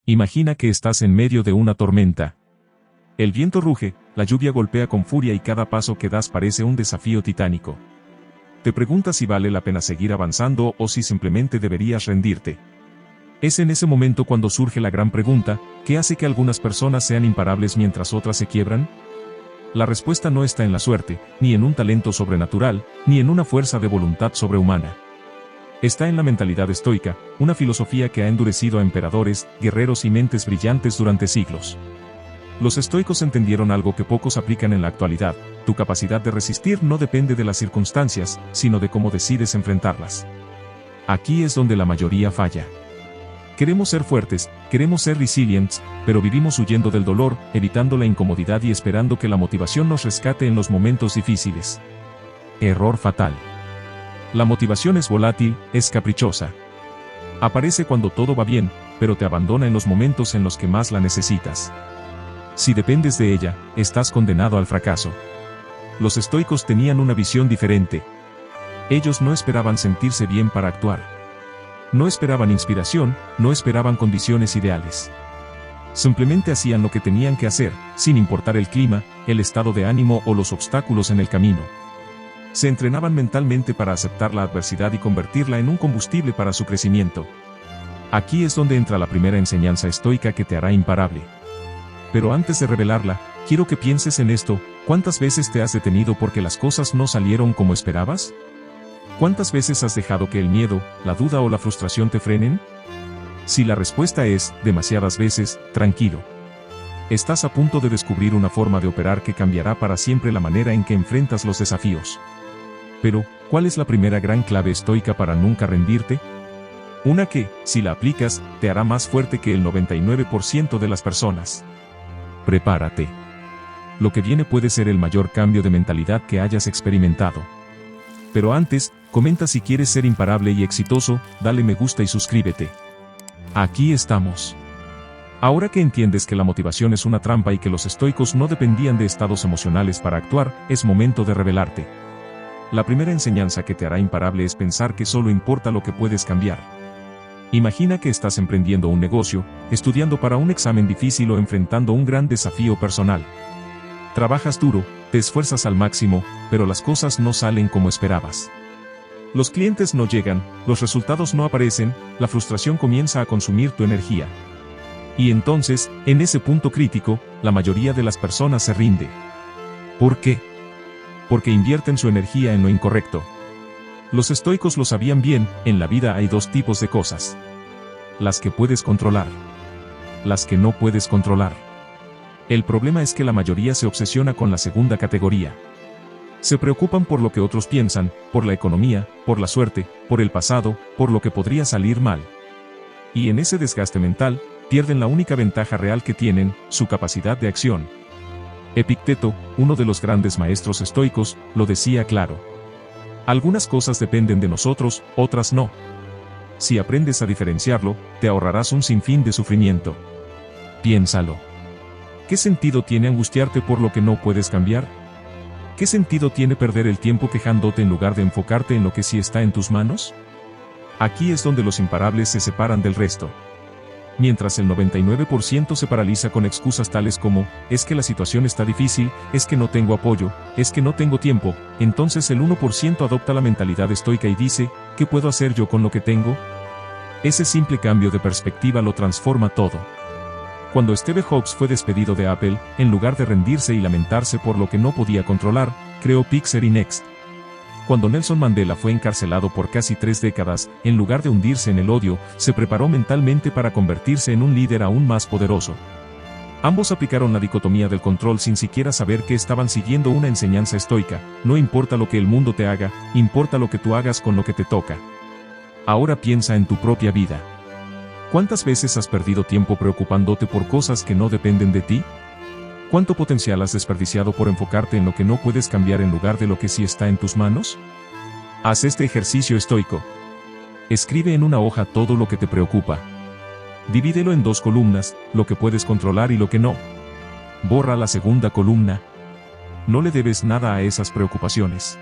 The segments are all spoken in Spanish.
Imagina que estás en medio de una tormenta. El viento ruge, la lluvia golpea con furia y cada paso que das parece un desafío titánico. Te preguntas si vale la pena seguir avanzando o si simplemente deberías rendirte. Es en ese momento cuando surge la gran pregunta, ¿qué hace que algunas personas sean imparables mientras otras se quiebran? La respuesta no está en la suerte, ni en un talento sobrenatural, ni en una fuerza de voluntad sobrehumana. Está en la mentalidad estoica, una filosofía que ha endurecido a emperadores, guerreros y mentes brillantes durante siglos. Los estoicos entendieron algo que pocos aplican en la actualidad: tu capacidad de resistir no depende de las circunstancias, sino de cómo decides enfrentarlas. Aquí es donde la mayoría falla. Queremos ser fuertes, queremos ser resilientes, pero vivimos huyendo del dolor, evitando la incomodidad y esperando que la motivación nos rescate en los momentos difíciles. Error fatal. La motivación es volátil, es caprichosa. Aparece cuando todo va bien, pero te abandona en los momentos en los que más la necesitas. Si dependes de ella, estás condenado al fracaso. Los estoicos tenían una visión diferente. Ellos no esperaban sentirse bien para actuar. No esperaban inspiración, no esperaban condiciones ideales. Simplemente hacían lo que tenían que hacer, sin importar el clima, el estado de ánimo o los obstáculos en el camino. Se entrenaban mentalmente para aceptar la adversidad y convertirla en un combustible para su crecimiento. Aquí es donde entra la primera enseñanza estoica que te hará imparable. Pero antes de revelarla, quiero que pienses en esto: ¿cuántas veces te has detenido porque las cosas no salieron como esperabas? ¿Cuántas veces has dejado que el miedo, la duda o la frustración te frenen? Si la respuesta es demasiadas veces, tranquilo. Estás a punto de descubrir una forma de operar que cambiará para siempre la manera en que enfrentas los desafíos. Pero, ¿cuál es la primera gran clave estoica para nunca rendirte? Una que, si la aplicas, te hará más fuerte que el 99% de las personas. Prepárate. Lo que viene puede ser el mayor cambio de mentalidad que hayas experimentado. Pero antes, comenta si quieres ser imparable y exitoso, dale me gusta y suscríbete. Aquí estamos. Ahora que entiendes que la motivación es una trampa y que los estoicos no dependían de estados emocionales para actuar, es momento de revelarte. La primera enseñanza que te hará imparable es pensar que solo importa lo que puedes cambiar. Imagina que estás emprendiendo un negocio, estudiando para un examen difícil o enfrentando un gran desafío personal. Trabajas duro, te esfuerzas al máximo, pero las cosas no salen como esperabas. Los clientes no llegan, los resultados no aparecen, la frustración comienza a consumir tu energía. Y entonces, en ese punto crítico, la mayoría de las personas se rinde. ¿Por qué? Porque invierten su energía en lo incorrecto. Los estoicos lo sabían bien: en la vida hay dos tipos de cosas. Las que puedes controlar. Las que no puedes controlar. El problema es que la mayoría se obsesiona con la segunda categoría. Se preocupan por lo que otros piensan, por la economía, por la suerte, por el pasado, por lo que podría salir mal. Y en ese desgaste mental, pierden la única ventaja real que tienen: su capacidad de acción. Epicteto, uno de los grandes maestros estoicos, lo decía claro. Algunas cosas dependen de nosotros, otras no. Si aprendes a diferenciarlo, te ahorrarás un sinfín de sufrimiento. Piénsalo. ¿Qué sentido tiene angustiarte por lo que no puedes cambiar? ¿Qué sentido tiene perder el tiempo quejándote en lugar de enfocarte en lo que sí está en tus manos? Aquí es donde los imparables se separan del resto. Mientras el 99% se paraliza con excusas tales como: es que la situación está difícil, es que no tengo apoyo, es que no tengo tiempo, entonces el 1% adopta la mentalidad estoica y dice: ¿qué puedo hacer yo con lo que tengo? Ese simple cambio de perspectiva lo transforma todo. Cuando Steve Jobs fue despedido de Apple, en lugar de rendirse y lamentarse por lo que no podía controlar, creó Pixar y Next. Cuando Nelson Mandela fue encarcelado por casi 3 décadas, en lugar de hundirse en el odio, se preparó mentalmente para convertirse en un líder aún más poderoso. Ambos aplicaron la dicotomía del control sin siquiera saber que estaban siguiendo una enseñanza estoica: no importa lo que el mundo te haga, importa lo que tú hagas con lo que te toca. Ahora piensa en tu propia vida. ¿Cuántas veces has perdido tiempo preocupándote por cosas que no dependen de ti? ¿Cuánto potencial has desperdiciado por enfocarte en lo que no puedes cambiar en lugar de lo que sí está en tus manos? Haz este ejercicio estoico. Escribe en una hoja todo lo que te preocupa. Divídelo en 2 columnas, lo que puedes controlar y lo que no. Borra la segunda columna. No le debes nada a esas preocupaciones.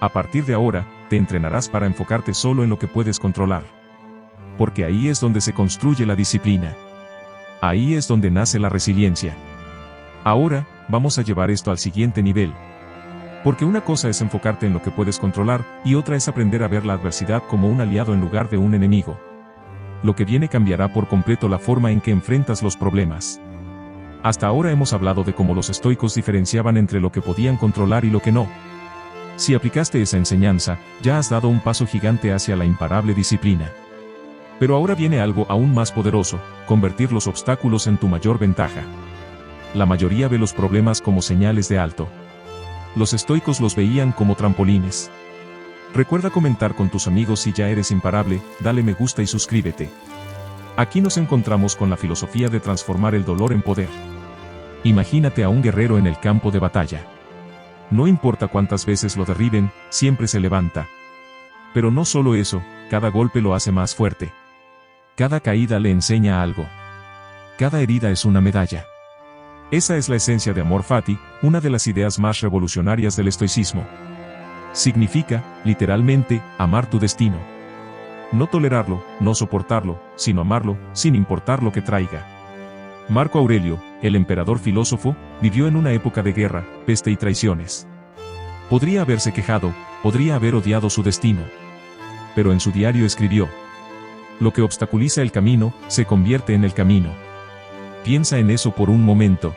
A partir de ahora, te entrenarás para enfocarte solo en lo que puedes controlar. Porque ahí es donde se construye la disciplina. Ahí es donde nace la resiliencia. Ahora, vamos a llevar esto al siguiente nivel. Porque una cosa es enfocarte en lo que puedes controlar, y otra es aprender a ver la adversidad como un aliado en lugar de un enemigo. Lo que viene cambiará por completo la forma en que enfrentas los problemas. Hasta ahora hemos hablado de cómo los estoicos diferenciaban entre lo que podían controlar y lo que no. Si aplicaste esa enseñanza, ya has dado un paso gigante hacia la imparable disciplina. Pero ahora viene algo aún más poderoso: convertir los obstáculos en tu mayor ventaja. La mayoría ve los problemas como señales de alto. Los estoicos los veían como trampolines. Recuerda comentar con tus amigos si ya eres imparable, dale me gusta y suscríbete. Aquí nos encontramos con la filosofía de transformar el dolor en poder. Imagínate a un guerrero en el campo de batalla. No importa cuántas veces lo derriben, siempre se levanta. Pero no solo eso, cada golpe lo hace más fuerte. Cada caída le enseña algo. Cada herida es una medalla. Esa es la esencia de Amor Fati, una de las ideas más revolucionarias del estoicismo. Significa, literalmente, amar tu destino. No tolerarlo, no soportarlo, sino amarlo, sin importar lo que traiga. Marco Aurelio, el emperador filósofo, vivió en una época de guerra, peste y traiciones. Podría haberse quejado, podría haber odiado su destino. Pero en su diario escribió: lo que obstaculiza el camino, se convierte en el camino. Piensa en eso por un momento.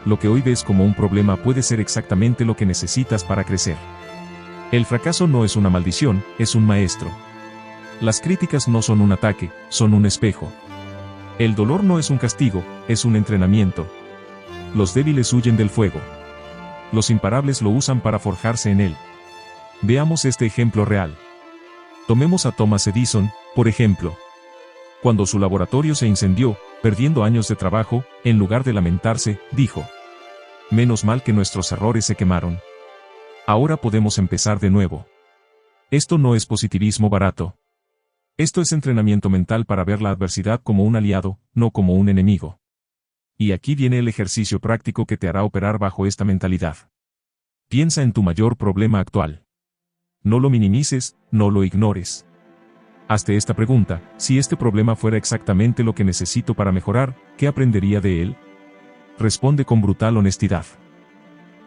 Lo que hoy ves como un problema puede ser exactamente lo que necesitas para crecer. El fracaso no es una maldición, es un maestro. Las críticas no son un ataque, son un espejo. El dolor no es un castigo, es un entrenamiento. Los débiles huyen del fuego. Los imparables lo usan para forjarse en él. Veamos este ejemplo real. Tomemos a Thomas Edison, por ejemplo. Cuando su laboratorio se incendió, perdiendo años de trabajo, en lugar de lamentarse, dijo: menos mal que nuestros errores se quemaron. Ahora podemos empezar de nuevo. Esto no es positivismo barato. Esto es entrenamiento mental para ver la adversidad como un aliado, no como un enemigo. Y aquí viene el ejercicio práctico que te hará operar bajo esta mentalidad. Piensa en tu mayor problema actual. No lo minimices, no lo ignores. Hazte esta pregunta: si este problema fuera exactamente lo que necesito para mejorar, ¿qué aprendería de él? Responde con brutal honestidad.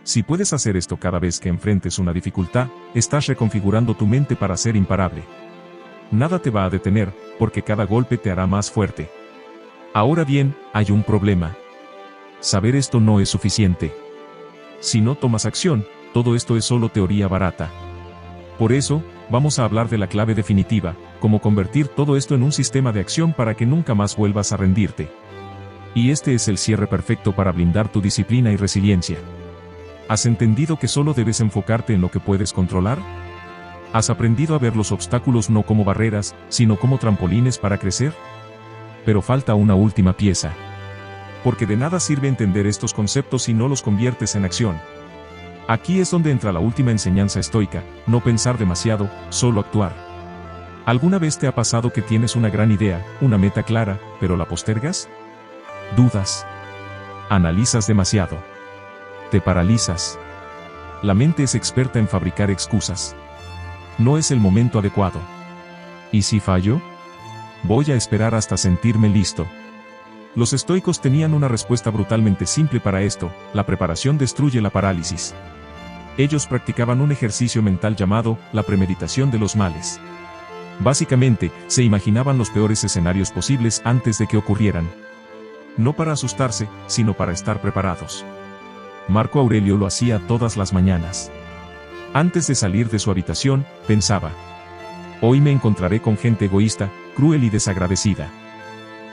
Si puedes hacer esto cada vez que enfrentes una dificultad, estás reconfigurando tu mente para ser imparable. Nada te va a detener, porque cada golpe te hará más fuerte. Ahora bien, hay un problema. Saber esto no es suficiente. Si no tomas acción, todo esto es solo teoría barata. Por eso, vamos a hablar de la clave definitiva: cómo convertir todo esto en un sistema de acción para que nunca más vuelvas a rendirte. Y este es el cierre perfecto para blindar tu disciplina y resiliencia. ¿Has entendido que solo debes enfocarte en lo que puedes controlar? ¿Has aprendido a ver los obstáculos no como barreras, sino como trampolines para crecer? Pero falta una última pieza. Porque de nada sirve entender estos conceptos si no los conviertes en acción. Aquí es donde entra la última enseñanza estoica: no pensar demasiado, solo actuar. ¿Alguna vez te ha pasado que tienes una gran idea, una meta clara, pero la postergas? Dudas. Analizas demasiado. Te paralizas. La mente es experta en fabricar excusas. No es el momento adecuado. ¿Y si fallo? Voy a esperar hasta sentirme listo. Los estoicos tenían una respuesta brutalmente simple para esto: la preparación destruye la parálisis. Ellos practicaban un ejercicio mental llamado la premeditación de los males. Básicamente, se imaginaban los peores escenarios posibles antes de que ocurrieran. No para asustarse, sino para estar preparados. Marco Aurelio lo hacía todas las mañanas. Antes de salir de su habitación, pensaba: hoy me encontraré con gente egoísta, cruel y desagradecida.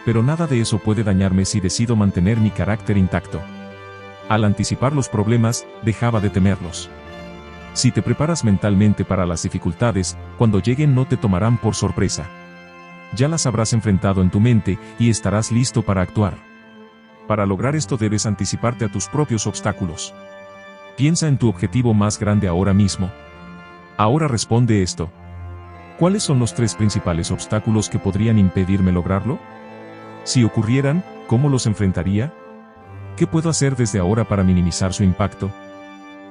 Pero nada de eso puede dañarme si decido mantener mi carácter intacto. Al anticipar los problemas, dejaba de temerlos. Si te preparas mentalmente para las dificultades, cuando lleguen no te tomarán por sorpresa. Ya las habrás enfrentado en tu mente, y estarás listo para actuar. Para lograr esto debes anticiparte a tus propios obstáculos. Piensa en tu objetivo más grande ahora mismo. Ahora responde esto: ¿cuáles son los 3 principales obstáculos que podrían impedirme lograrlo? Si ocurrieran, ¿cómo los enfrentaría? ¿Qué puedo hacer desde ahora para minimizar su impacto?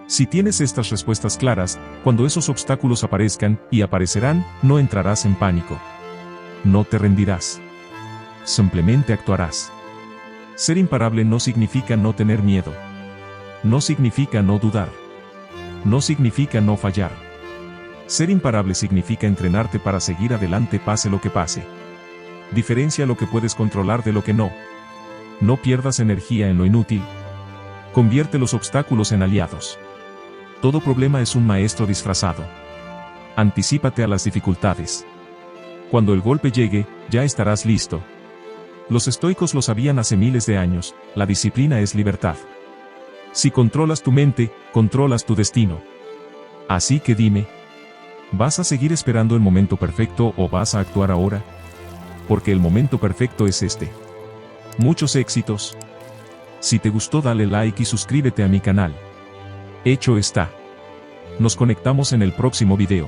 Si tienes estas respuestas claras, cuando esos obstáculos aparezcan, y aparecerán, no entrarás en pánico. No te rendirás. Simplemente actuarás. Ser imparable no significa no tener miedo. No significa no dudar. No significa no fallar. Ser imparable significa entrenarte para seguir adelante pase lo que pase. Diferencia lo que puedes controlar de lo que no. No pierdas energía en lo inútil. Convierte los obstáculos en aliados. Todo problema es un maestro disfrazado. Anticípate a las dificultades. Cuando el golpe llegue, ya estarás listo. Los estoicos lo sabían hace miles de años, la disciplina es libertad. Si controlas tu mente, controlas tu destino. Así que dime, ¿vas a seguir esperando el momento perfecto o vas a actuar ahora? Porque el momento perfecto es este. Muchos éxitos. Si te gustó dale like y suscríbete a mi canal. Hecho está. Nos conectamos en el próximo video.